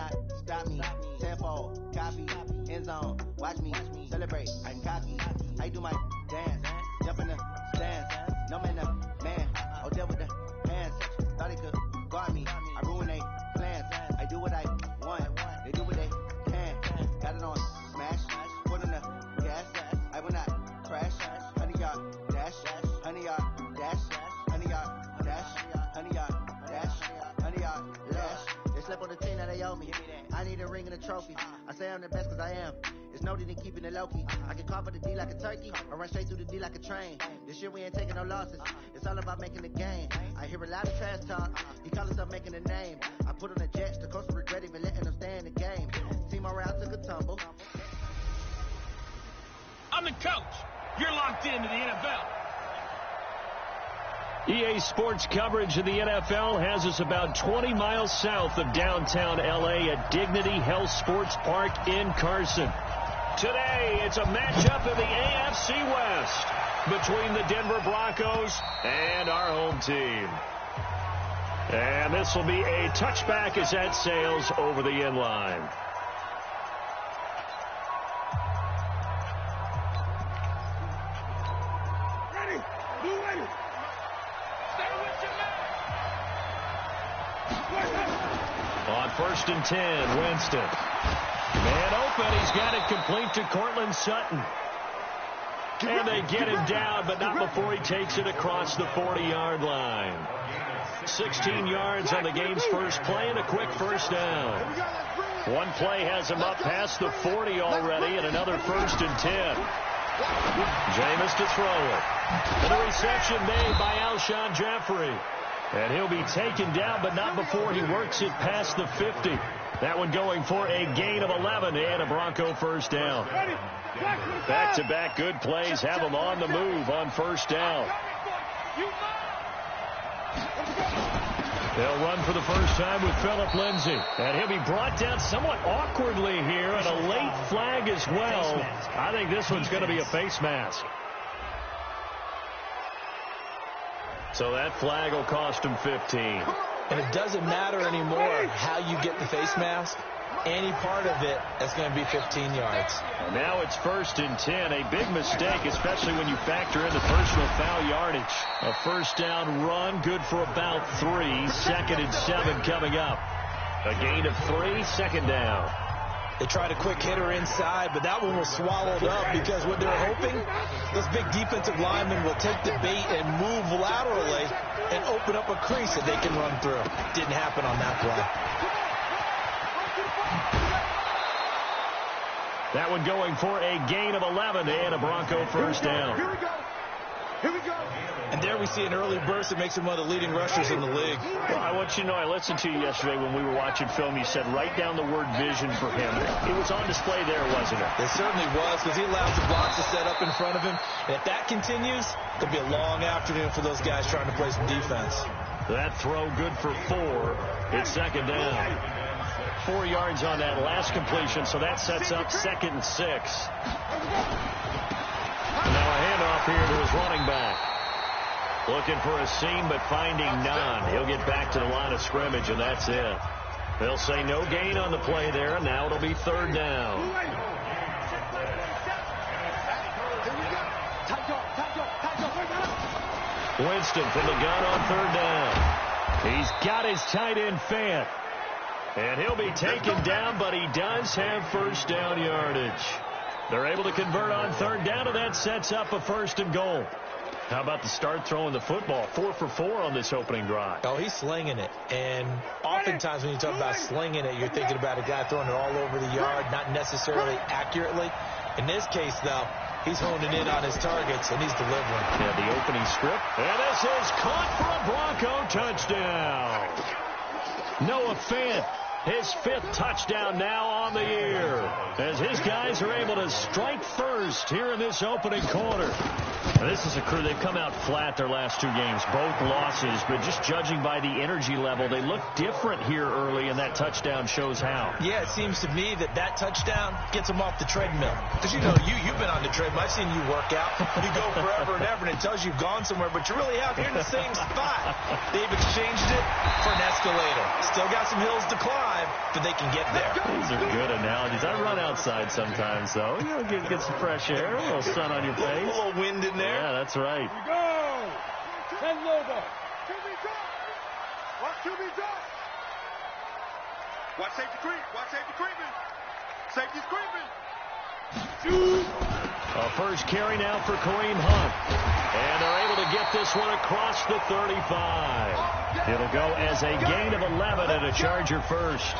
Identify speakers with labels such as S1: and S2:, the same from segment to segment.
S1: cannot stop me. Tenfold, copy, end zone, watch me celebrate. I'm cocky. I do my dance, jump in the stands. No man, man. Oh, deal with the hands. Thought they could guard me. I ruin they plans. I do what I want. They do what they can. Got it on smash. Put on the gas. I will not crash. 100-yard dash. 100-yard dash. 100-yard dash. 100-yard dash. 100-yard dash. They slept on the team that they owe me. I need a ring and a trophy. I say I'm the best cause I am. It's noted in keeping it low-key. I can cover the D like a turkey or run straight through the D like a train. This year we ain't taking no losses. It's all about making the game. I hear a lot of trash talk. He call himself making a name. I put on the Jets. The coach will regret even letting them stay in the game. Team morale took a tumble.
S2: I'm the coach. You're locked into the NFL.
S3: EA Sports coverage of the NFL has us about 20 miles south of downtown L.A. at Dignity Health Sports Park in Carson. Today, it's a matchup in the AFC West between the Denver Broncos and our home team. And this will be a touchback as that sails over the end line. On 1st and 10, Winston. Man open, he's got it complete to Cortland Sutton. And they get him down, but not before he takes it across the 40-yard line. 16 yards on the game's first play and a quick first down. One play has him up past the 40 already and another 1st and 10. Jameis to throw it. And the reception made by Alshon Jeffrey. And he'll be taken down, but not before he works it past the 50. That one going for a gain of 11 and a Bronco first down. Back-to-back good plays have him on the move on first down. They'll run for the first time with Phillip Lindsay. And he'll be brought down somewhat awkwardly here, and a late flag as well. I think this one's going to be a face mask. So that flag will cost him 15.
S4: And it doesn't matter anymore how you get the face mask. Any part of it is going to be 15 yards.
S3: And now it's 1st and 10. A big mistake, especially when you factor in the personal foul yardage. A first down run, good for about 3. 2nd and 7 coming up. A gain of 3, second down.
S4: They tried a quick hitter inside, but that one was swallowed up because what they're hoping, those big defensive linemen will take the bait and move laterally and open up a crease that they can run through. Didn't happen on that play.
S3: That one going for a gain of 11 and a Bronco first down.
S5: Here we go. Here we go.
S4: And there we see an early burst that makes him one of the leading rushers in the league.
S3: Well, I want you to know, I listened to you yesterday when we were watching film. You said write down the word vision for him. It was on display there, wasn't it?
S4: It certainly was, because he allows the blocks to set up in front of him. And if that continues, it'll be a long afternoon for those guys trying to play some defense.
S3: That throw good for 4. It's second down. 4 yards on that last completion, so that sets up 2nd and 6. Now a handoff here to his running back. Looking for a seam, but finding none. He'll get back to the line of scrimmage, and that's it. They'll say no gain on the play there, and now it'll be 3rd down. Winston from the gun on 3rd down. He's got his tight end Fant. And he'll be taken down, but he does have first down yardage. They're able to convert on 3rd down, and that sets up a 1st and goal. How about the start throwing the football? 4 for 4 on this opening drive.
S4: Oh, he's slinging it. And oftentimes when you talk about slinging it, you're thinking about a guy throwing it all over the yard, not necessarily accurately. In this case, though, he's honing in on his targets, and he's delivering.
S3: Yeah, the opening strip. And this is caught for a Bronco touchdown. Noah Fant, his 5th touchdown now on the year, as his guys are able to strike first here in this opening quarter. Now, this is a crew, they've come out flat their last 2 games, both losses, but just judging by the energy level, they look different here early, and that touchdown shows how.
S4: Yeah, it seems to me that touchdown gets them off the treadmill. Because, you know, you've been on the treadmill. I've seen you work out. You go forever and ever, and it tells you you've gone somewhere, but you really have. You're in the same spot. They've exchanged it for an escalator. Still got some hills to climb, but they can get there.
S3: These are good analogies. I run outside sometimes, though. You know, get some fresh air, a little sun on your face.
S4: A little wind in there.
S3: Yeah, that's right.
S5: Here we go. 10 Lobo. QB drop. Watch QB drop. Watch safety creep. Watch safety creeping. Safety's creeping.
S3: A first carry now for Kareem Hunt. And they're able to get this one across the 35. It'll go as a gain of 11 and a Charger first.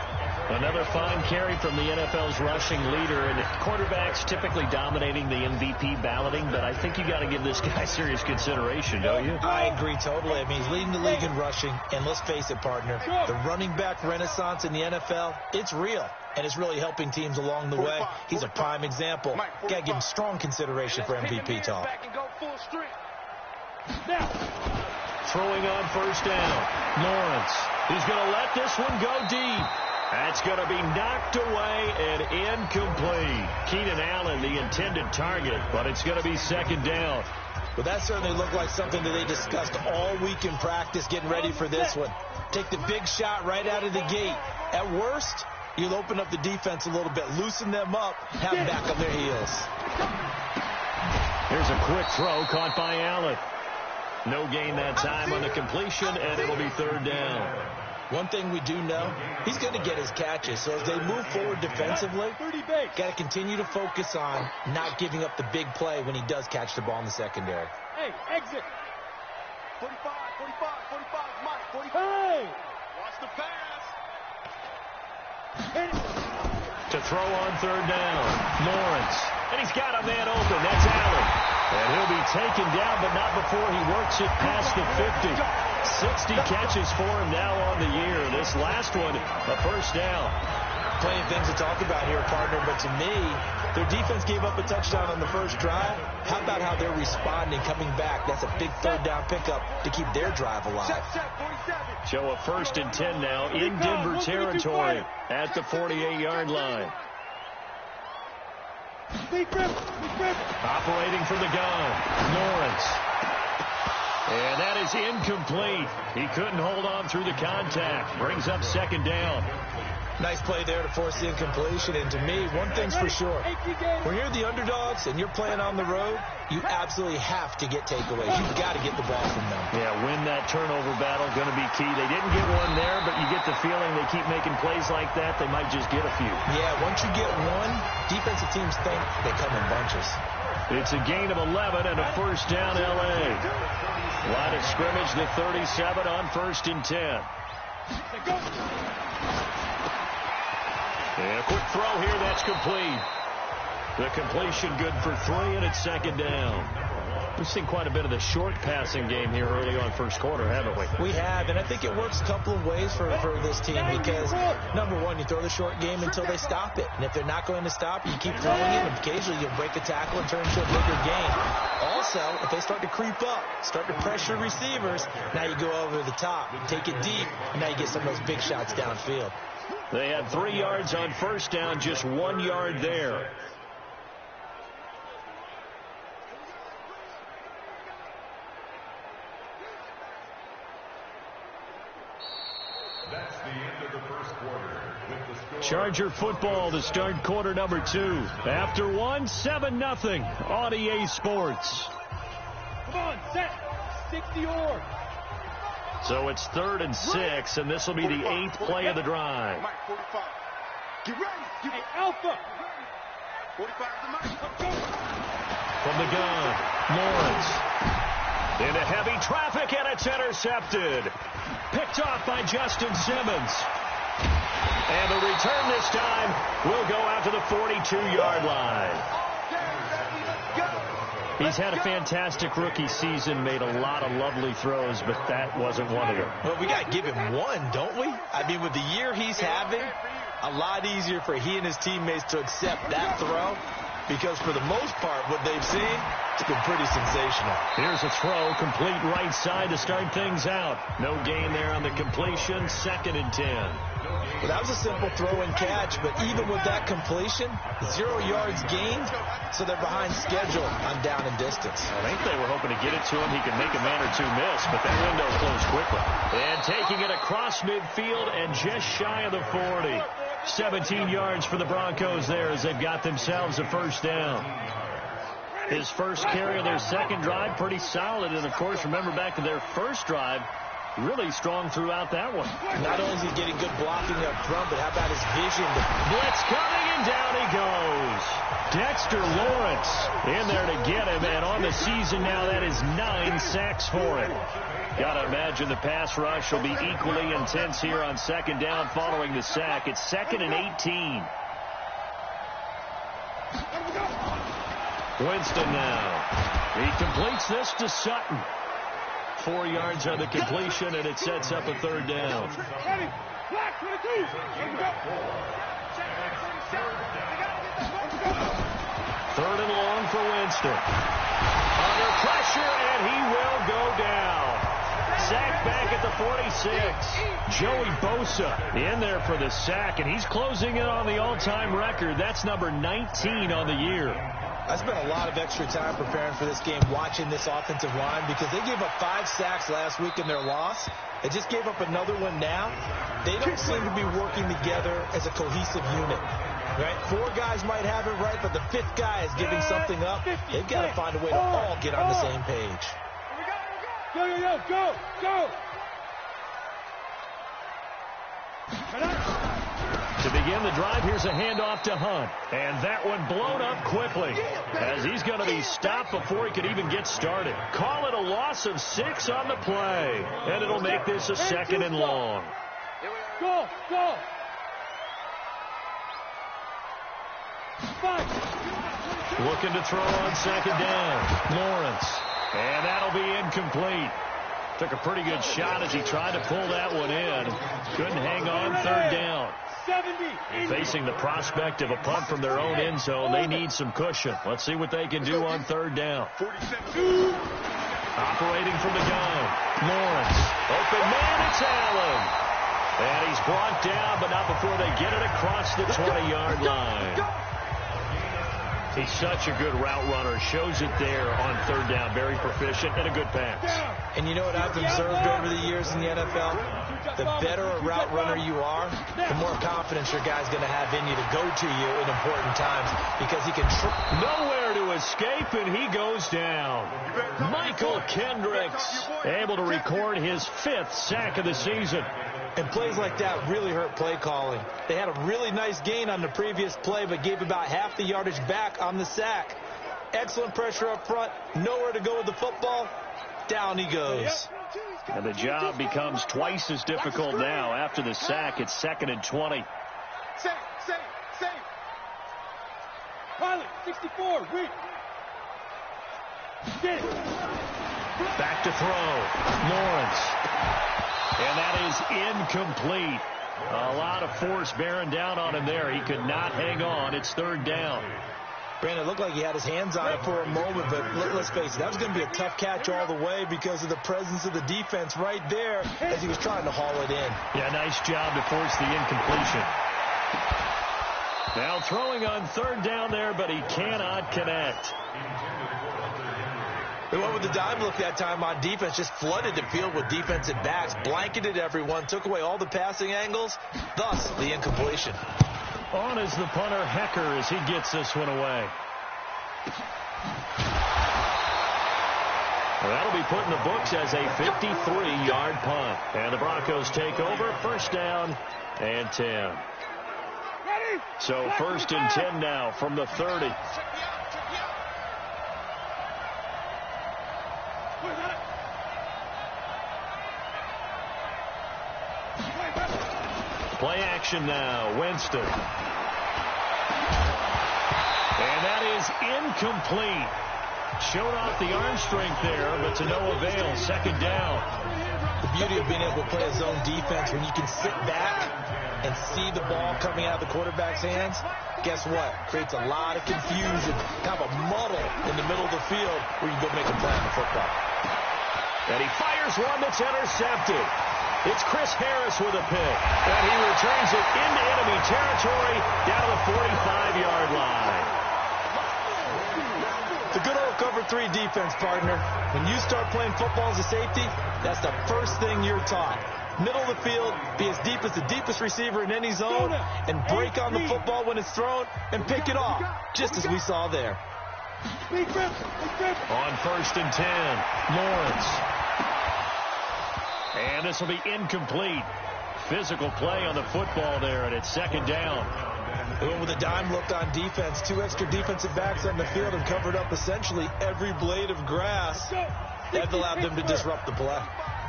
S3: Another fine carry from the NFL's rushing leader. And quarterbacks typically dominating the MVP balloting, but I think you got to give this guy serious consideration, don't you?
S4: I agree totally. I mean, he's leading the league in rushing. And let's face it, partner, the running back renaissance in the NFL, it's real. And it's really helping teams along the way. He's a prime example. Got to give him strong consideration for MVP talk.
S3: Throwing on first down. Lawrence. He's going to let this one go deep. That's going to be knocked away and incomplete. Keenan Allen, the intended target, but it's going to be second down.
S4: Well, that certainly looked like something that they discussed all week in practice, getting ready for this one. Take the big shot right out of the gate. At worst, you'll open up the defense a little bit, loosen them up, have them back on their heels.
S3: Here's a quick throw caught by Allen. No gain that time on the completion, and it'll be third down.
S4: One thing we do know, he's going to get his catches. So as they move forward defensively, got to continue to focus on not giving up the big play when he does catch the ball in the secondary.
S5: Hey, exit. 45, Mike, 45. Hey! Watch the pass.
S3: To throw on third down, Lawrence. And he's got a man open. That's Allen. And he'll be taken down, but not before he works it past the 50. 60 catches for him now on the year. This last one, a first down.
S4: Plenty of things to talk about here, partner, but to me, their defense gave up a touchdown on the first drive. How about how they're responding, coming back? That's a big third down pickup to keep their drive alive.
S3: Show a 1st and 10 now in Denver territory at the 48-yard line. Operating from the gun, Lawrence. And that is incomplete. He couldn't hold on through the contact. Brings up second down.
S4: Nice play there to force the incompletion. And to me, one thing's for sure. When you're the underdogs and you're playing on the road, you absolutely have to get takeaways. You've got to get the ball from them.
S3: Yeah, win that turnover battle, going to be key. They didn't get one there, but you get the feeling they keep making plays like that, they might just get a few.
S4: Yeah, once you get one, defensive teams think they come in bunches.
S3: It's a gain of 11 and a first down L.A. Line of scrimmage, the 37 on 1st and 10. And a quick throw here, that's complete. The completion good for 3, and it's second down. We've seen quite a bit of the short passing game here early on first quarter, haven't we?
S4: We have, and I think it works a couple of ways for this team because, number one, you throw the short game until they stop it. And if they're not going to stop, you keep throwing it, and occasionally you'll break a tackle and turn into a bigger gain. Also, if they start to creep up, start to pressure receivers, now you go over the top, take it deep, and now you get some of those big shots downfield.
S3: They had 3 yards on first down, just 1 yard there.
S6: That's the end of the first quarter. With the score
S3: Charger football to start quarter number 2. After 1, 7-0 on EA Sports.
S5: Come on, set. 60 or.
S3: So it's 3rd and 6, and this will be the 8th play of the drive.
S5: Mike, 45. Get ready. Hey, Alpha. 45 to Mike.
S3: From the gun, Lawrence. Into heavy traffic, and it's intercepted. Picked off by Justin Simmons. And the return this time will go out to the 42-yard line. He's had a fantastic rookie season, made a lot of lovely throws, but that wasn't one of them.
S4: Well, we got to give him one, don't we? I mean, with the year he's having, a lot easier for he and his teammates to accept that throw because for the most part, what they've seen, it's been pretty sensational.
S3: Here's a throw, complete right side to start things out. No gain there on the completion, 2nd and 10.
S4: Well, that was a simple throw and catch, but even with that completion, 0 yards gained, so they're behind schedule on down and distance.
S3: I think they were hoping to get it to him. He could make a man or two miss, but that window closed quickly. And taking it across midfield and just shy of the 40. 17 yards for the Broncos there as they've got themselves a first down. His first carry of their second drive, pretty solid. And, of course, remember back to their first drive, really strong throughout that one.
S4: Not only is he getting good blocking up front, but how about his vision?
S3: Blitz coming, and down he goes. Dexter Lawrence in there to get him, and on the season now, that is 9 sacks for him. Got to imagine the pass rush will be equally intense here on second down following the sack. It's 2nd and 18. Winston now. He completes this to Sutton. 4 yards on the completion, and it sets up a third down. Third and long for Winston. Under pressure, and he will go down. Sack back at the 46. Joey Bosa in there for the sack, and he's closing in on the all-time record. That's number 19 on the year.
S4: I spent a lot of extra time preparing for this game, watching this offensive line, because they gave up 5 sacks last week in their loss. They just gave up another one now. They don't seem to be working together as a cohesive unit. Right? 4 guys might have it right, but the 5th guy is giving something up. They've got to find a way to all get on the same page.
S5: Go!
S3: To begin the drive, here's a handoff to Hunt. And that one blown up quickly as he's going to be stopped before he could even get started. Call it a loss of 6 on the play. And it'll make this a 2nd and long.
S5: Go!
S3: Looking to throw on second down. Lawrence. And that'll be incomplete. Took a pretty good shot as he tried to pull that one in. Couldn't hang on third down. Facing the prospect of a punt from their own end zone, they need some cushion. Let's see what they can do on third down. Operating from the gun. Lawrence. Open man, it's Allen. And he's brought down, but not before they get it across the 20-yard line. He's such a good route runner. Shows it there on third down. Very proficient and a good pass.
S4: And you know what I've observed over the years in the NFL? The better a route runner you are, the more confidence your guy's going to have in you to go to you in important times, because he can
S3: nowhere to escape, and he goes down. Michael Kendricks able to record his 5th sack of the season.
S4: And plays like that really hurt play calling. They had a really nice gain on the previous play, but gave about half the yardage back on the sack. Excellent pressure up front. Nowhere to go with the football. Down he goes.
S3: And the job becomes twice as difficult now. After the sack, it's 2nd and 20.
S5: Save. Pilot, 64, wait. Get it.
S3: Back to throw. Lawrence. And that is incomplete. A lot of force bearing down on him there. He could not hang on. It's third down.
S4: Brandon, it looked like he had his hands on it for a moment, but let's face it, that was going to be a tough catch all the way because of the presence of the defense right there as he was trying to haul it in.
S3: Yeah, nice job to force the incompletion. Now throwing on third down there, but he cannot connect.
S4: They went with the dive look that time on defense, just flooded the field with defensive backs, blanketed everyone, took away all the passing angles, thus the incompletion.
S3: On is the punter, Hecker, as he gets this one away. Well, that'll be put in the books as a 53-yard punt. And the Broncos take over, first down and 10. So 1st and 10 now from the 30. Play action now. Winston. And that is incomplete. Showed off the arm strength there, but to no avail. Second down.
S4: The beauty of being able to play a zone defense when you can sit back and see the ball coming out of the quarterback's hands, guess what? Creates a lot of confusion, kind of a muddle in the middle of the field where you go make a play on the football.
S3: And he fires one that's intercepted. It's Chris Harris with a pick. And he returns it into enemy territory down to the 45-yard line.
S4: The good old cover 3 defense, partner. When you start playing football as a safety, that's the first thing you're taught. Middle of the field, be as deep as the deepest receiver in any zone, and break on the football when it's thrown, and pick it off, just as we saw there.
S3: On 1st and 10, Lawrence. And this will be incomplete. Physical play on the football there, and it's 2nd down.
S4: With a dime look on defense, 2 extra defensive backs on the field and covered up essentially every blade of grass. That allowed them to disrupt the play.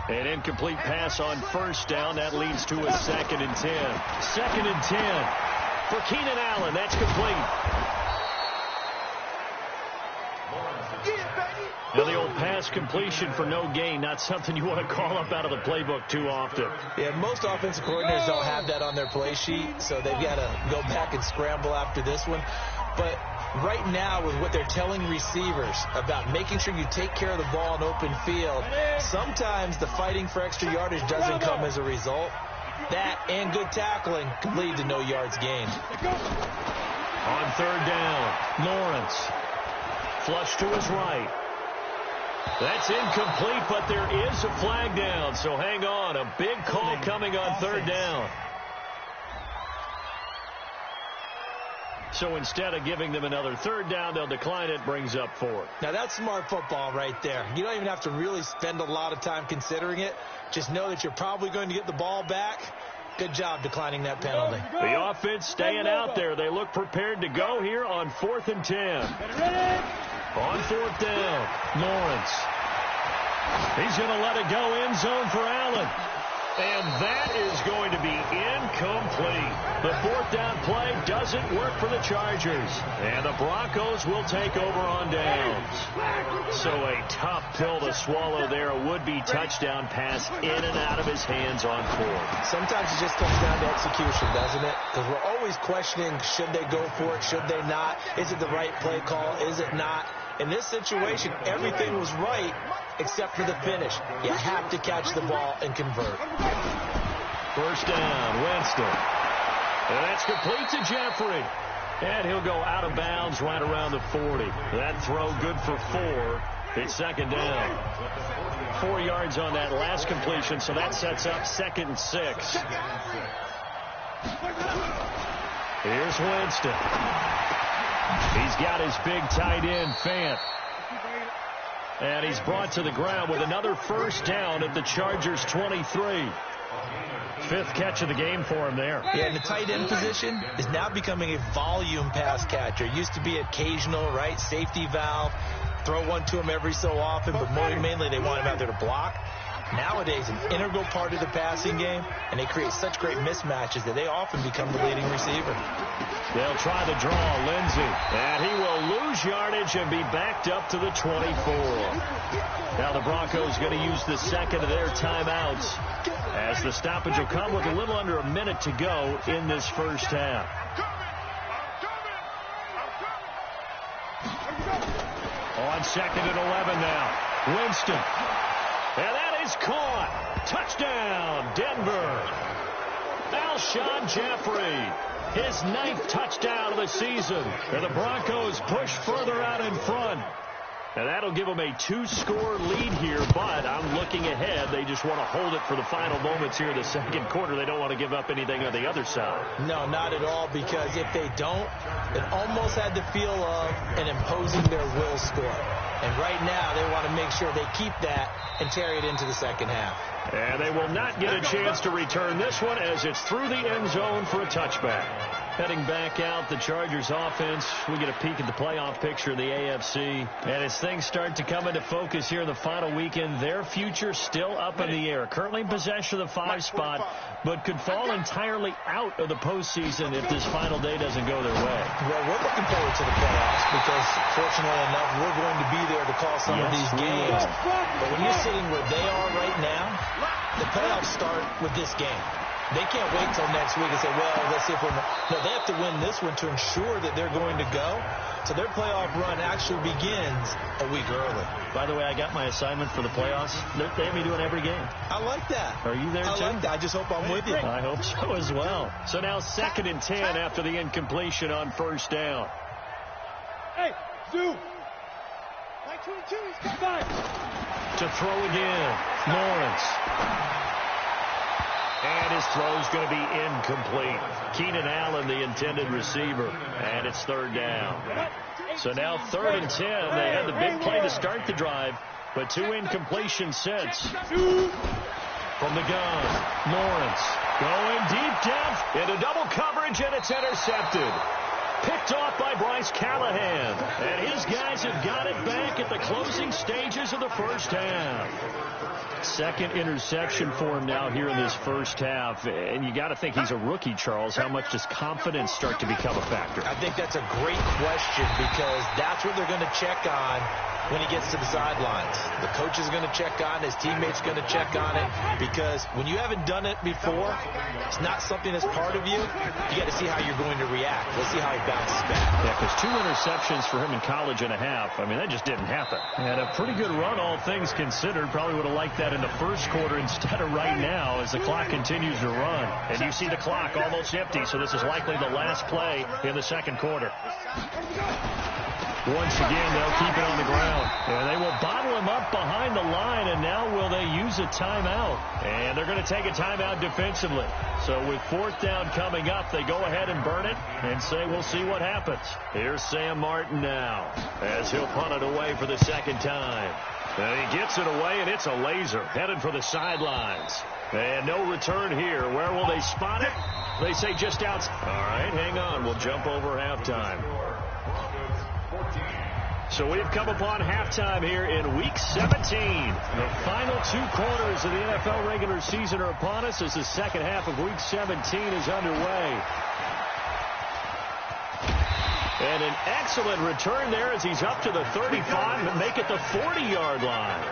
S3: An incomplete pass on 1st down. That leads to a 2nd and 10. 2nd and 10 for Keenan Allen. That's complete. Now the old pass completion for no gain, not something you want to call up out of the playbook too often.
S4: Yeah, most offensive coordinators don't have that on their play sheet, so they've got to go back and scramble after this one. But right now, with what they're telling receivers about making sure you take care of the ball in open field, sometimes the fighting for extra yardage doesn't come as a result. That and good tackling can lead to no yards gained.
S3: On 3rd down, Lawrence. Flush to his right. That's incomplete, but there is a flag down, so hang on. A big call coming on 3rd down. So instead of giving them another 3rd down, they'll decline it, brings up 4th.
S4: Now that's smart football right there. You don't even have to really spend a lot of time considering it. Just know that you're probably going to get the ball back. Good job declining that penalty.
S3: The offense staying out there. They look prepared to go here on 4th and 10. On 4th down, Lawrence. He's going to let it go end zone for Allen. And that is going to be incomplete. The 4th down play doesn't work for the Chargers. And the Broncos will take over on downs. So a tough pill to swallow there. A would-be touchdown pass in and out of his hands on 4th.
S4: Sometimes it just comes down to execution, doesn't it? Because we're always questioning, should they go for it, should they not? Is it the right play call? Is it not? In this situation, everything was right except for the finish. You have to catch the ball and convert.
S3: 1st down, Winston. And that's complete to Jeffrey. And he'll go out of bounds right around the 40. That throw good for 4. It's 2nd down. 4 yards on that last completion, so that sets up 2nd and 6. Here's Winston. He's got his big tight end, Fant. And he's brought to the ground with another 1st down at the Chargers' 23. 5th catch of the game for him there.
S4: Yeah, and the tight end position is now becoming a volume pass catcher. Used to be occasional, right? Safety valve. Throw one to him every so often, but mainly they want him out there to block. Nowadays, an integral part of the passing game, and they create such great mismatches that they often become the leading receiver.
S3: They'll try the draw, Lindsey, and he will lose yardage and be backed up to the 24. Now the Broncos going to use the 2nd of their timeouts as the stoppage will come with a little under a minute to go in this 1st half. On 2nd and 11 now, Winston. And that is caught. Touchdown, Denver. Alshon Jeffrey, his 9th touchdown of the season. And the Broncos push further out in front. And that'll give them a 2-score lead here, but I'm looking ahead. They just want to hold it for the final moments here in the 2nd quarter. They don't want to give up anything on the other side.
S4: No, not at all, because if they don't, it almost had the feel of an imposing their will score. And right now, they want to make sure they keep that and carry it into the 2nd half.
S3: And they will not get a chance to return this one as it's through the end zone for a touchback. Heading back out, the Chargers offense. We get a peek at the playoff picture of the AFC. And as things start to come into focus here in the final weekend, their future still up in the air. Currently in possession of the 5 spot, but could fall entirely out of the postseason if this final day doesn't go their way.
S4: Well, we're looking forward to the playoffs because, fortunately enough, we're going to be there to call some of these games. But when you're sitting where they are right now, the playoffs start with this game. They can't wait till next week and say, well, let's see if we're... No, they have to win this one to ensure that they're going to go. So their playoff run actually begins a week early.
S3: By the way, I got my assignment for the playoffs. They have me doing every game.
S4: I like that.
S3: Are you there, too?
S4: I like that. I just hope I'm with you.
S3: I hope so as well. So now 2nd and 10 after the incompletion on first down.
S5: Hey, Zoo. 922, he's got back.
S3: To throw again, Lawrence. And his throw's going to be incomplete. Keenan Allen, the intended receiver. And it's 3rd down. So now 3rd and 10. They had the big play to start the drive, but 2 incompletions since. From the gun, Lawrence going deep down into double coverage, and it's intercepted. Picked off by Bryce Callahan. And his guys have got it back at the closing stages of the first half. 2nd interception for him now here in this first half. And you got to think he's a rookie, Charles. How much does confidence start to become a factor?
S4: I think that's a great question because that's what they're going to check on when he gets to the sidelines. The coach is going to check on it. His teammates going to check on it because when you haven't done it before, it's not something that's part of you. You got to see how you're going to react. Let's see how he bounces back.
S3: Yeah, because 2 interceptions for him in college and a half. I mean, that just didn't happen. And a pretty good run, all things considered. Probably would have liked that in the first quarter instead of right now as the clock continues to run. And you see the clock almost empty, so this is likely the last play in the second quarter. Once again, they'll keep it on the ground. And they will bottle him up behind the line, and now will they use a timeout? And they're going to take a timeout defensively. So with 4th down coming up, they go ahead and burn it and say we'll see what happens. Here's Sam Martin now as he'll punt it away for the 2nd time. And he gets it away, and it's a laser headed for the sidelines. And no return here. Where will they spot it? They say just outside. All right, hang on. We'll jump over halftime. So we've come upon halftime here in Week 17. The final 2 quarters of the NFL regular season are upon us as the second half of Week 17 is underway. And an excellent return there as he's up to the 35 and make it the 40-yard line.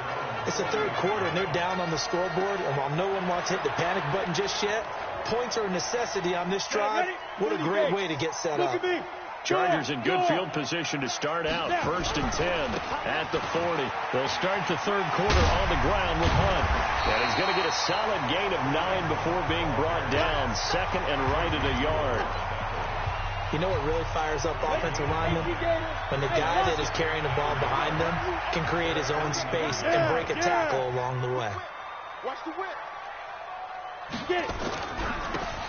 S4: It's the 3rd quarter, and they're down on the scoreboard. And while no one wants to hit the panic button just yet, points are a necessity on this drive. What a great way to get set up.
S3: Chargers in good field position to start out. 1st and 10 at the 40. They'll start the 3rd quarter on the ground with Hunt. And he's going to get a solid gain of 9 before being brought down. 2nd and right at a yard.
S4: You know what really fires up offensive linemen? When the guy that is carrying the ball behind them can create his own space and break a tackle along the way.
S5: Watch the whip. Get it.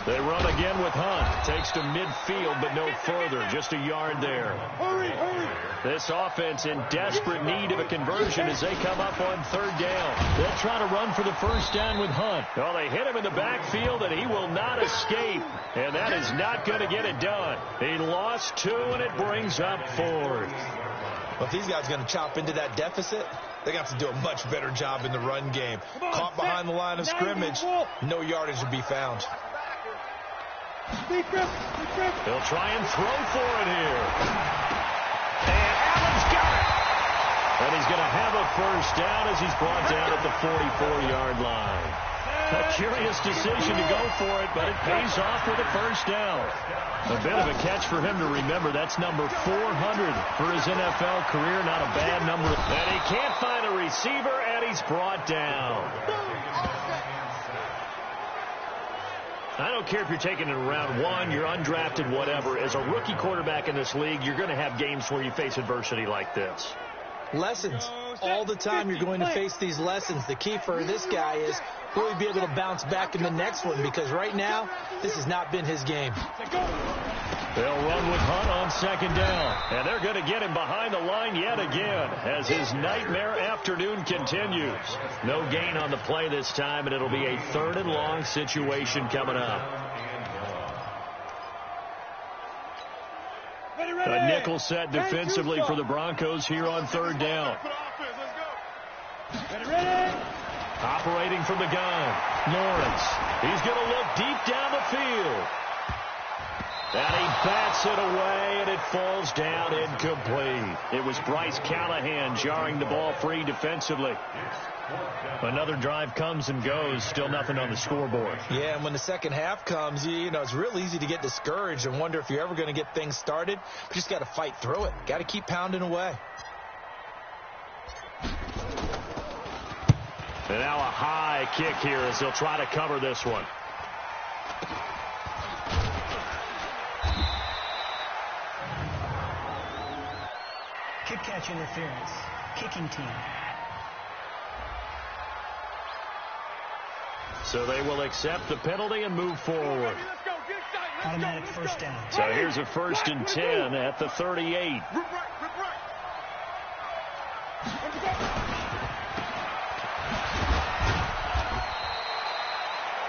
S3: They run again with Hunt. Takes to midfield, but no further. Just a yard there.
S5: Hurry, hurry.
S3: This offense in desperate need of a conversion as they come up on 3rd down. They'll try to run for the 1st down with Hunt. Well, they hit him in the backfield, and he will not escape. And that is not going to get it done. He lost 2, and it brings up 4th.
S4: Well, if these guys are going to chop into that deficit, they're going to have to do a much better job in the run game. Caught behind the line of scrimmage, no yardage would be found.
S3: They'll try and throw for it here. And Allen's got it. And he's going to have a 1st down as he's brought down at the 44-yard line. A curious decision to go for it, but it pays off with a 1st down. A bit of a catch for him to remember. That's number 400 for his NFL career. Not a bad number. And he can't find a receiver, and he's brought down. I don't care if you're taking it in round 1, you're undrafted, whatever. As a rookie quarterback in this league, you're going to have games where you face adversity like this.
S4: Lessons. All the time you're going to face these lessons. The key for this guy is really be able to bounce back in the next one because right now, this has not been his game.
S3: They'll run with Hunt on 2nd down. And they're going to get him behind the line yet again as his nightmare afternoon continues. No gain on the play this time, and it'll be a 3rd and long situation coming up. A nickel set defensively for the Broncos here on 3rd down. Operating from the gun, Lawrence. He's going to look deep down the field. And he bats it away, and it falls down incomplete. It was Bryce Callahan jarring the ball free defensively. Another drive comes and goes, still nothing on the scoreboard.
S4: Yeah, and when the second half comes, you know, it's real easy to get discouraged and wonder if you're ever going to get things started. You just got to fight through it. Got to keep pounding away.
S3: And now a high kick here as they'll try to cover this one.
S7: Kick catch interference. Kicking team.
S3: So they will accept the penalty and move forward.
S7: Automatic first down.
S3: So here's a 1st and 10 at the 38.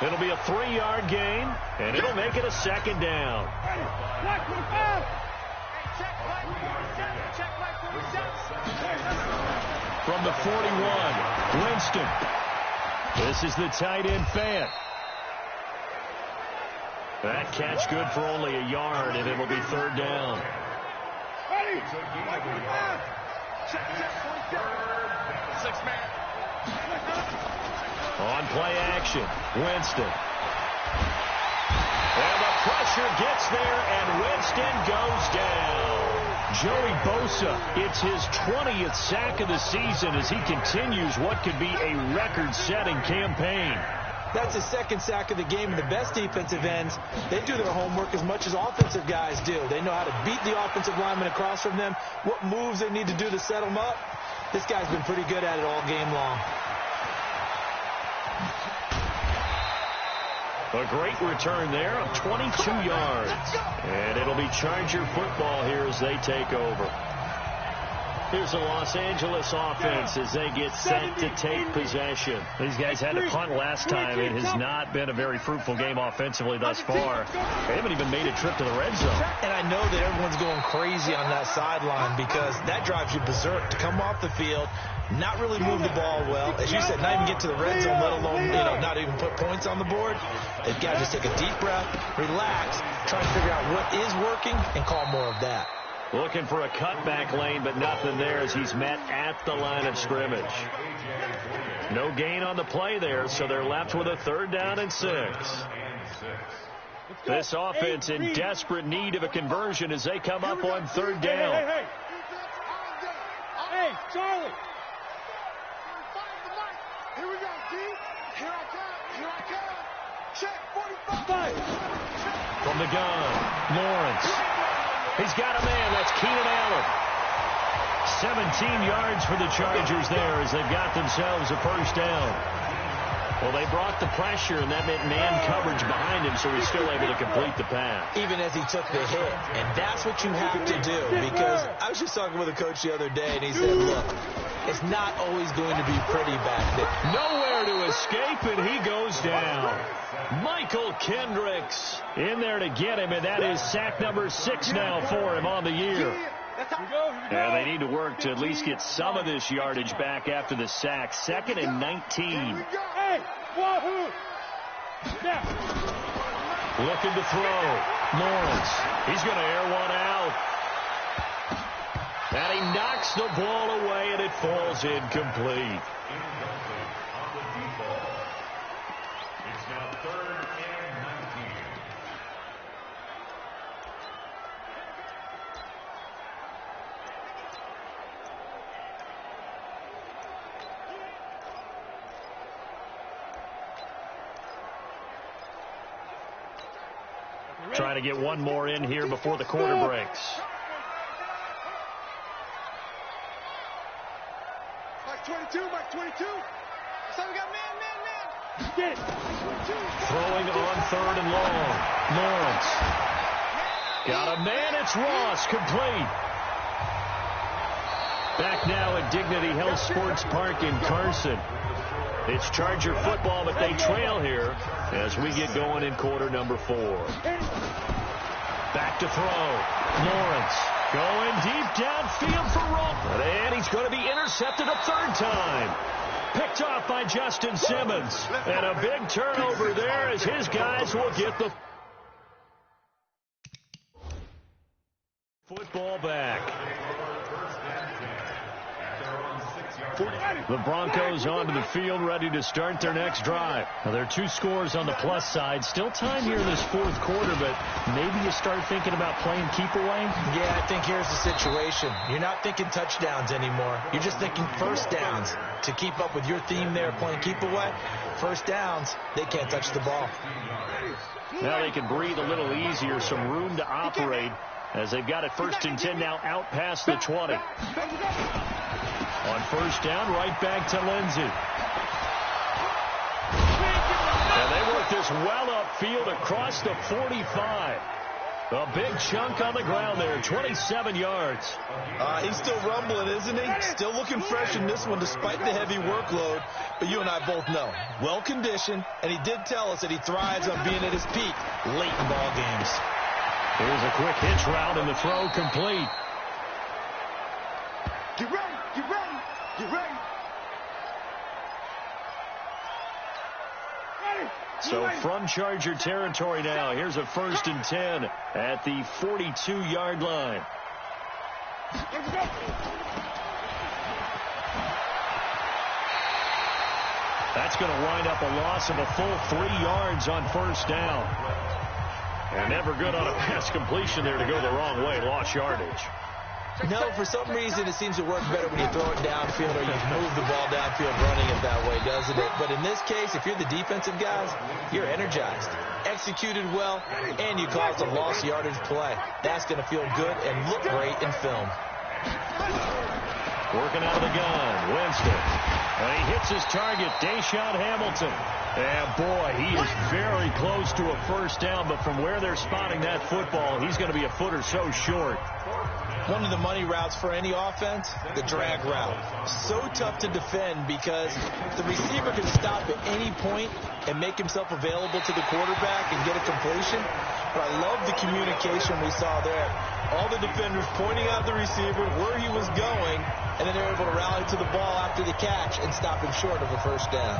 S3: It'll be a 3-yard gain, and it'll make it a 2nd down. From the 41, Winston. This is the tight end Fant. That catch good for only a yard, and it'll be 3rd down. On play action, Winston. And the pressure gets there, and Winston goes down. Joey Bosa, it's his 20th sack of the season as he continues what could be a record-setting campaign.
S4: That's his 2nd sack of the game, and the best defensive ends, they do their homework as much as offensive guys do. They know how to beat the offensive lineman across from them, what moves they need to do to set them up. This guy's been pretty good at it all game long.
S3: A great return there of 22 yards. And it'll be Charger football here as they take over. Here's the Los Angeles offense as they get set to take possession. These guys had to punt last time. It has not been a very fruitful game offensively thus far. They haven't even made a trip to the red zone.
S4: And I know that everyone's going crazy on that sideline because that drives you berserk to come off the field, not really move the ball well. As you said, not even get to the red zone, let alone, not even put points on the board. They've got to just take a deep breath, relax, try and figure out what is working, and call more of that.
S3: Looking for a cutback lane, but nothing there as he's met at the line of scrimmage. No gain on the play there, so they're left with a 3rd down and 6. This offense in desperate need of a conversion as they come up on 3rd down.
S5: Hey, Charlie.
S8: Here we go, D. Here I come. Check 45.
S3: From the gun, Lawrence. He's got a man. That's Keenan Allen. 17 yards for the Chargers there as they've got themselves a 1st down. Well, they brought the pressure, and that meant man coverage behind him, so he's still able to complete the pass.
S4: Even as he took the hit. And that's what you have to do, because I was just talking with a coach the other day, and he said, look, it's not always going to be pretty back there.
S3: Nowhere to escape, and he goes down. Michael Kendricks in there to get him, and that is sack number 6 now for him on the year. And they need to work to at least get some of this yardage back after the sack. 2nd and 19.
S5: Hey, wahoo!
S3: Looking to throw. Lawrence. He's going to air one out. And he knocks the ball away, and it falls incomplete.
S6: It's now 3rd and 19.
S3: Trying to get one more in here before the quarter breaks.
S8: Mike 22, Mike 22. So we got man.
S5: Get it.
S3: Throwing on 3rd and long. Lawrence. Got a man. It's Ross. Complete. Back now at Dignity Health Sports Park in Carson. It's Charger football, but they trail here as we get going in quarter number 4. Back to throw. Lawrence going deep downfield for Ross. And he's going to be intercepted a 3rd time. Picked off by Justin Simmons. And a big turnover there as his guys will get the Football back. The Broncos onto the field, ready to start their next drive. Now, there are 2 scores on the plus side. Still time here in this 4th quarter, but maybe you start thinking about playing keep away?
S4: Yeah, I think here's the situation. You're not thinking touchdowns anymore. You're just thinking first downs. To keep up with your theme there, playing keep away, first downs, they can't touch the ball.
S3: Now they can breathe a little easier, some room to operate as they've got it 1st and 10 now out past the 20. On 1st down, right back to Lindsey. And they work this well upfield across the 45. A big chunk on the ground there, 27 yards.
S4: He's still rumbling, isn't he? Still looking fresh in this one despite the heavy workload. But you and I both know, well-conditioned, and he did tell us that he thrives on being at his peak late in ball games.
S3: Here's a quick hitch route, and the throw complete.
S8: Get ready, get ready, get ready.
S3: So from Charger territory now, here's a 1st and 10 at the 42-yard line. That's going to wind up a loss of a full 3 yards on 1st down. And never good on a pass completion there to go the wrong way, lost yardage.
S4: No, for some reason it seems to work better when you throw it downfield or you move the ball downfield running it that way, doesn't it? But in this case, if you're the defensive guys, you're energized, executed well, and you caused a lost yardage play. That's going to feel good and look great in film.
S3: Working out of the gun, Winston. And he hits his target, Deshaun Hamilton. And boy, he is very close to a 1st down, but from where they're spotting that football, he's going to be a foot or so short.
S4: One of the money routes for any offense, the drag route. So tough to defend because the receiver can stop at any point and make himself available to the quarterback and get a completion. But I love the communication we saw there. All the defenders pointing out the receiver, where he was going, and then they're able to rally to the ball after the catch and stop him short of a 1st down.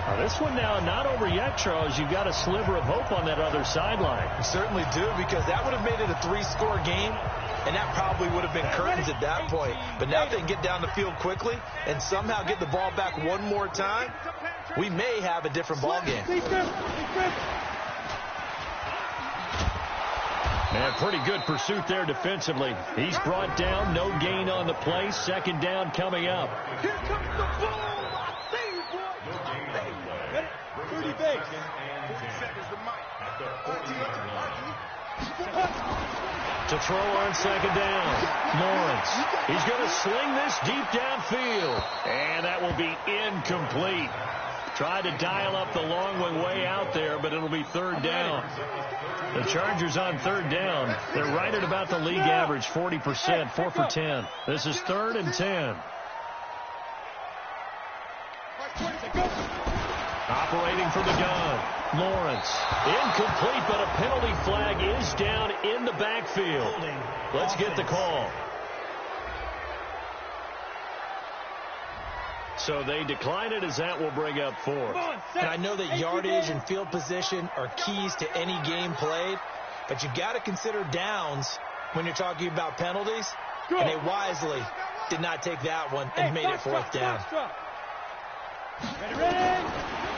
S3: Now this one now not over yet, Charles. You've got a sliver of hope on that other sideline.
S4: You certainly do, because that would have made it a 3-score game, and that probably would have been curtains at that point. But now if they can get down the field quickly and somehow get the ball back one more time, we may have a different ball game.
S3: And pretty good pursuit there defensively. He's brought down, no gain on the play. 2nd down coming up.
S8: Here comes the ball. I see you, boy. Pretty big. 40 seconds to Mike.
S3: To throw on 2nd down, Lawrence. He's going to sling this deep downfield. And that will be incomplete. Tried to dial up the long one way out there, but it'll be 3rd down. The Chargers on 3rd down. They're right at about the league average, 40%, 4 for 10. This is 3rd and 10. Operating from the gun, Lawrence. Incomplete, but a penalty flag is down in the backfield. Let's get the call. So they decline it, as that will bring up 4th.
S4: And I know that yardage and field position are keys to any game played, but you've got to consider downs when you're talking about penalties. And they wisely did not take that one and made it 4th down.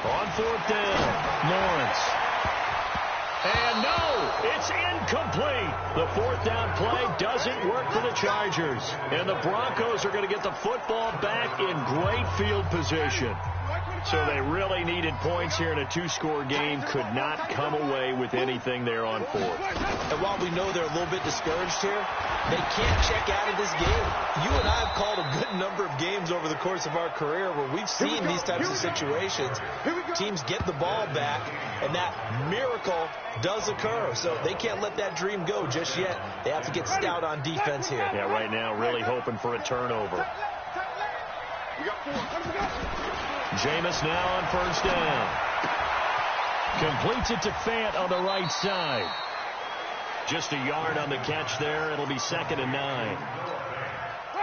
S3: On 4th down, Lawrence. And no, it's incomplete. The 4th down play doesn't work for the Chargers. And the Broncos are going to get the football back in great field position. So they really needed points here in a 2-score game. Could not come away with anything there on 4th.
S4: And while we know they're a little bit discouraged here, they can't check out of this game. You and I have called a good number of games over the course of our career where we've seen these types of situations. Teams get the ball back, and that miracle does occur. So they can't let that dream go just yet. They have to get stout on defense here.
S3: Yeah, right now really hoping for a turnover. Jameis now on 1st down. Completes it to Fant on the right side. Just a yard on the catch there. It'll be 2nd and 9.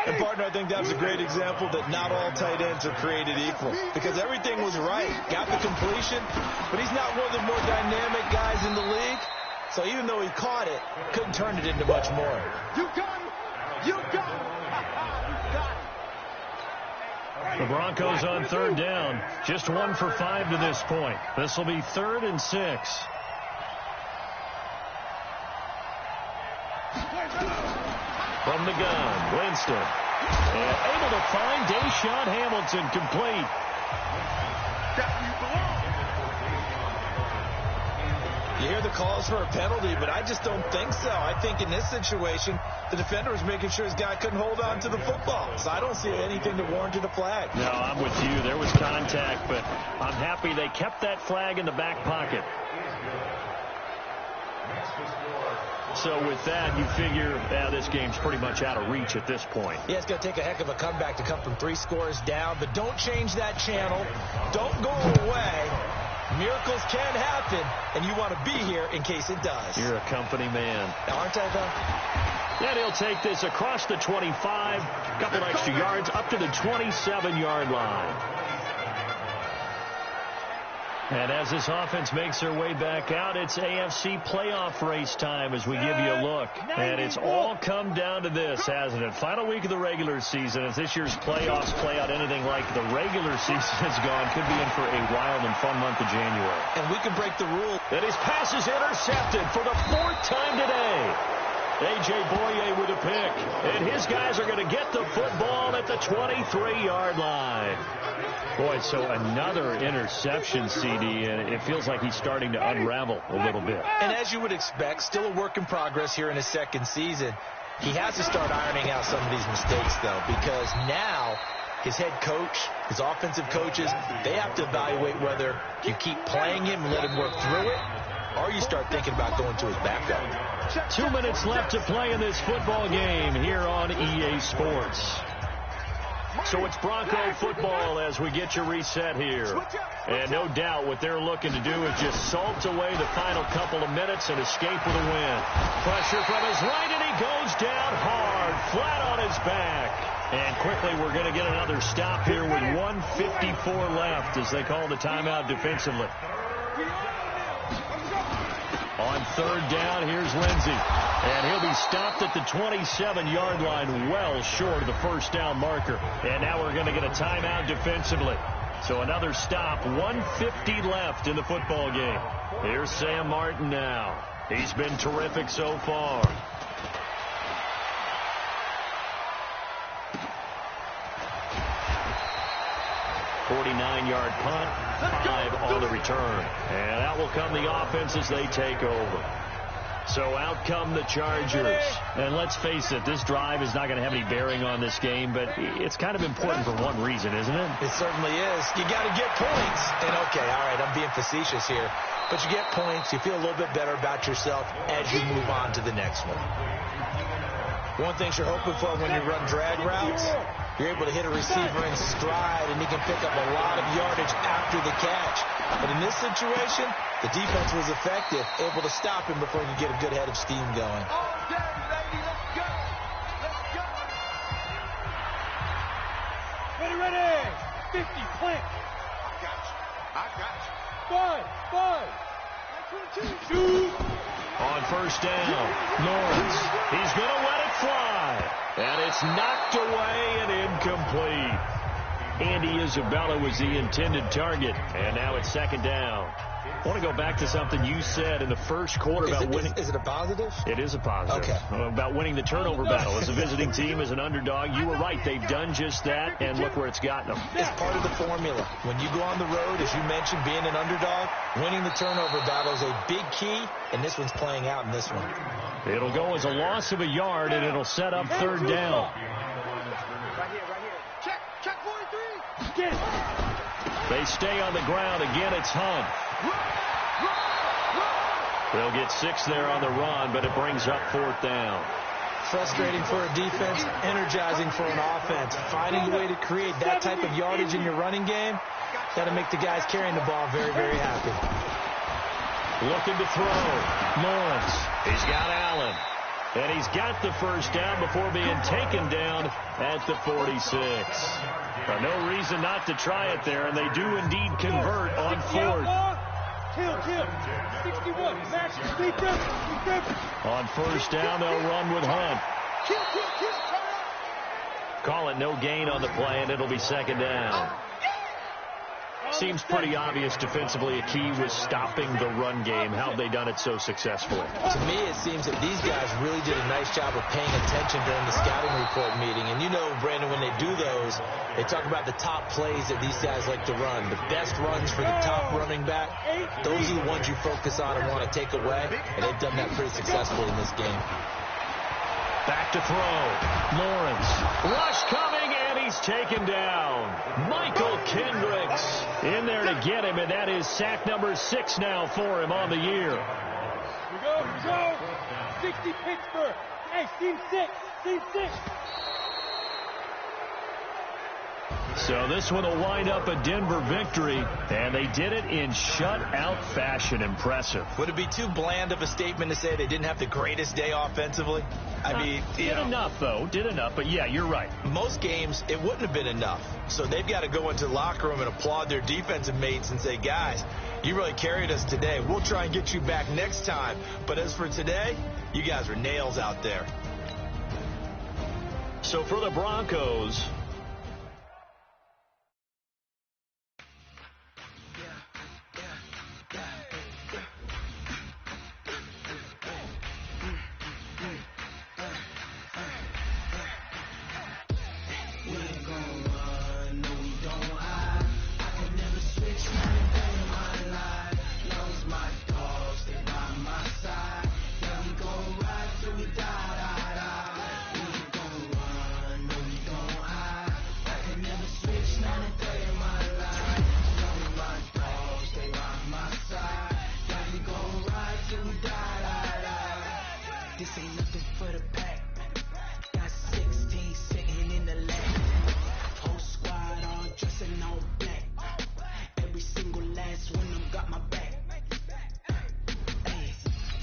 S4: And, partner, I think that's a great example that not all tight ends are created equal, because everything was right. Got the completion, but he's not one of the more dynamic guys in the league. So even though he caught it, couldn't turn it into much more.
S8: You got it. You got it. You got it.
S3: The Broncos on third down. Just 1 for 5 to this point. This will be 3rd and 6. From the gun, Winston. And able to find Deshaun Hamilton complete.
S4: You hear the calls for a penalty, but I just don't think so. I think in this situation, the defender was making sure his guy couldn't hold on to the football. So I don't see anything that warranted a flag.
S3: No, I'm with you. There was contact, but I'm happy they kept that flag in the back pocket. So with that, you figure this game's pretty much out of reach at this point.
S4: Yeah, it's going to take a heck of a comeback to come from 3 scores down, but don't change that channel. Don't go away. Miracles can happen, and you want to be here in case it does.
S3: You're a company man.
S4: Aren't I, though?
S3: And he'll take this across the 25, a couple extra yards, up to the 27-yard line. And as this offense makes their way back out, it's AFC playoff race time as we give you a look. And it's all come down to this, hasn't it? Final week of the regular season. As this year's playoffs play out anything like the regular season has gone, could be in for a wild and fun month of January.
S4: And we can break the rule.
S3: And his pass is intercepted for the 4th time today. A.J. Boye with a pick. And his guys are going to get the football at the 23-yard line. Boy, so another interception, CD, and it feels like he's starting to unravel a little bit.
S4: And as you would expect, still a work in progress here in his 2nd season. He has to start ironing out some of these mistakes, though, because now his head coach, his offensive coaches, they have to evaluate whether you keep playing him and let him work through it, or you start thinking about going to his backup.
S3: 2 minutes left to play in this football game here on EA Sports. So it's Bronco football as we get you reset here. And no doubt what they're looking to do is just salt away the final couple of minutes and escape with a win. Pressure from his right, and he goes down hard, flat on his back. And quickly we're going to get another stop here with 1:54 left as they call the timeout defensively. On third down, here's Lindsey. And he'll be stopped at the 27-yard line, well short of the first down marker. And now we're going to get a timeout defensively. So another stop, 1:50 left in the football game. Here's Sam Martin now. He's been terrific so far. $49-yard punt, 5 on the return. And out will come the offense as they take over. So out come the Chargers. And let's face it, this drive is not going to have any bearing on this game, but it's kind of important for one reason, isn't it?
S4: It certainly is. You got to get points. And, okay, all right, I'm being facetious here. But you get points, you feel a little bit better about yourself as you move on to the next one. One thing you're hoping for when you run drag routes, you're able to hit a receiver in stride, and he can pick up a lot of yardage after the catch. But in this situation, the defense was effective, able to stop him before he could get a good head of steam going.
S8: Okay, baby, let's go. Let's go. Ready. 50, plant. I got you. 5. Shoot.
S3: On first down, Lawrence. He's going to let it fly. And it's knocked away and incomplete. Andy Isabella was the intended target. And now it's second down. I want to go back to something you said in the first quarter about winning.
S4: Is it a positive?
S3: It is a positive.
S4: Okay.
S3: About winning the turnover battle. As a visiting team, as an underdog, you were right. They've done just that, and look where it's gotten them.
S4: It's part of the formula. When you go on the road, as you mentioned, being an underdog, winning the turnover battle is a big key, and this one's playing out in this one.
S3: It'll go as a loss of a yard, and it'll set up third down.
S8: Right here. Check 43.
S3: They stay on the ground. Again, it's Hunt. They'll get 6 there on the run, but it brings up fourth down.
S4: Frustrating for a defense, energizing for an offense. Finding a way to create that type of yardage in your running game, got to make the guys carrying the ball very, very happy.
S3: Looking to throw. Lawrence. He's got Allen. And he's got the first down before being taken down at the 46. No reason not to try it there, and they do indeed convert on fourth.
S5: Kill. 61. Match. Beat them.
S3: On first down, they'll run with Hunt.
S5: Kill. Turn up.
S3: Call it no gain on the play, and it'll be second down. Seems pretty obvious defensively a key was stopping the run game. How have they done it so successfully?
S4: To me, it seems that these guys really did a nice job of paying attention during the scouting report meeting. And you know, Brandon, when they do those, they talk about the top plays that these guys like to run. The best runs for the top running back, those are the ones you focus on and want to take away. And they've done that pretty successfully in this game.
S3: Back to throw. Lawrence. Rush coming, and he's taken down. Michael Kendricks in there to get him, and that is sack number 6 now for him on the year.
S5: We go. 60 Pittsburgh. Hey, team 6.
S3: So this one will wind up a Denver victory, and they did it in shutout fashion. Impressive.
S4: Would it be too bland of a statement to say they didn't have the greatest day offensively? I mean,
S3: did enough, though. Did enough, but yeah, you're right.
S4: Most games, it wouldn't have been enough. So they've got to go into the locker room and applaud their defensive mates and say, guys, you really carried us today. We'll try and get you back next time. But as for today, you guys are nails out there.
S3: So for the Broncos,
S9: this ain't nothing for the pack. Got 16 sitting in the lab. Whole squad all dressing all black. Every single last one of them got my back. Hey,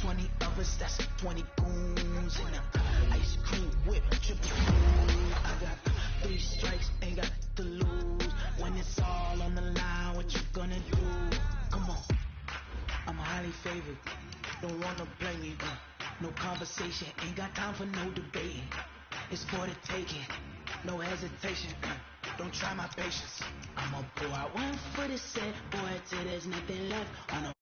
S9: 20 of us, that's 20 goons. And a ice cream whip, triple spoon. I got 3 strikes, ain't got to lose. When it's all on the line, what you gonna do? Come on, I'm highly favored. Don't wanna play me, no conversation, ain't got time for no debating. It's for the taking, no hesitation. Don't try my patience. I'ma pull out one for the set, boy, till there's nothing left. On a